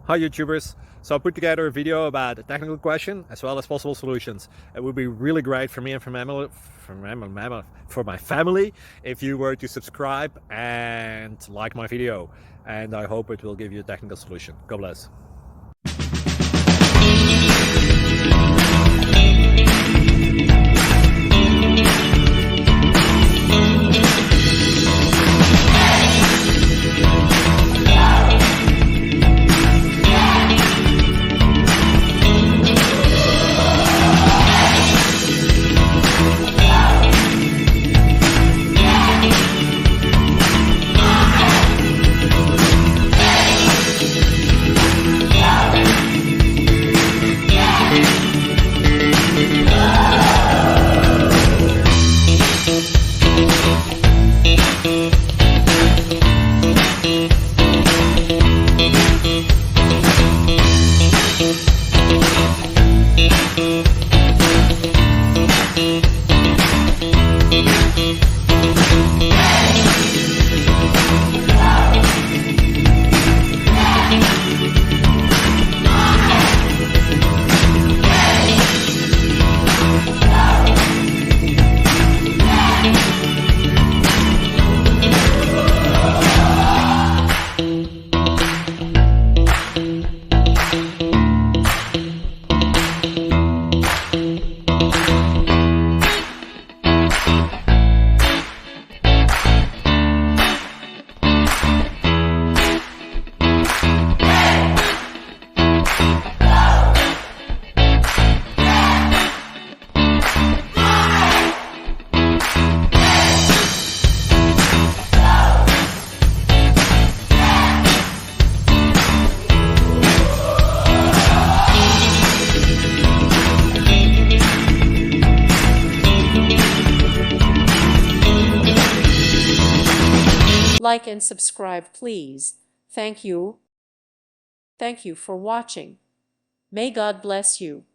Hi YouTubers! So I put together a video about a technical question as well as possible solutions. It would be really great for me and for my family if you were to subscribe and like my video, and I hope it will give you a technical solution. God bless. Like and subscribe, please. Thank you. Thank you for watching. May God bless you.